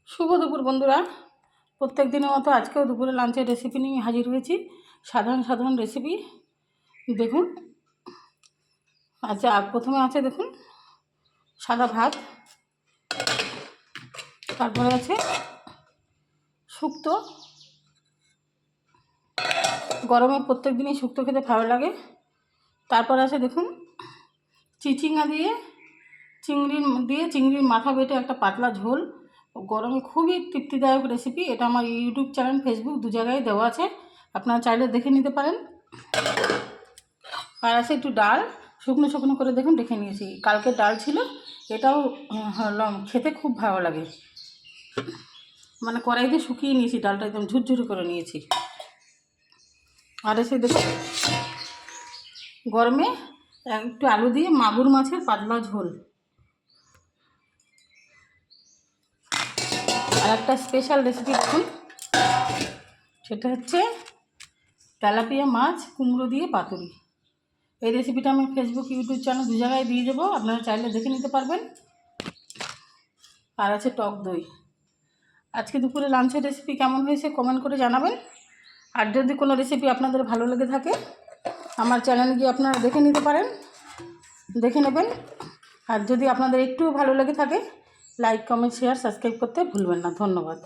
শুভ দুপুর বন্ধুরা। প্রত্যেক দিনের মতো আজকেও দুপুরে লাঞ্চের রেসিপি নিয়ে হাজির হয়েছি। সাধারণ রেসিপি দেখুন। আচ্ছা, প্রথমে আছে দেখুন সাদা ভাত, তারপরে আছে শুক্তো। গরমে প্রত্যেক দিনই শুক্তো খেতে ভালো লাগে। তারপর আছে দেখুন চিচিঙ্গা দিয়ে চিংড়ির মাথা বেটে একটা পাতলা ঝোল। গরমে খুবই তৃপ্তিদায়ক রেসিপি। এটা আমার ইউটিউব চ্যানেল, ফেসবুক দু জায়গায় দেওয়া আছে, আপনারা চাইলে দেখে নিতে পারেন। আর আছে একটু ডাল, শুকনো করে দেখুন রেখে নিয়েছি, কালকের ডাল ছিল। এটাও খেতে খুব ভালো লাগে, মানে কড়াইতে শুকিয়ে নিয়েছি ডালটা, একদম ঝুরঝুরে করে নিয়েছি। আর এসে দেখুন গরমে একটু আলু দিয়ে মাগুর মাছের পাতলা ঝোল। আর একটা স্পেশাল রেসিপি দেখুন, সেটা হচ্ছে তেলাপিয়া মাছ কুমড়ো দিয়ে পাতুরি। এই রেসিপিটা আমি ফেসবুক ইউটিউব চ্যানেল দু জায়গায় দিয়ে দেবো, আপনারা চাইলে দেখে নিতে পারবেন। আর আছে টক দই। আজকে দুপুরে লাঞ্চের রেসিপি কেমন হয়েছে কমেন্ট করে জানাবেন। আর যদি কোনো রেসিপি আপনাদের ভালো লেগে থাকে আমার চ্যানেলে গিয়ে আপনারা দেখে নিতে পারেন, দেখে নেবেন। আর যদি আপনাদের একটুও ভালো লেগে থাকে লাইক, কমেন্ট, শেয়ার, সাবস্ক্রাইব করতে ভুলবেন না। ধন্যবাদ।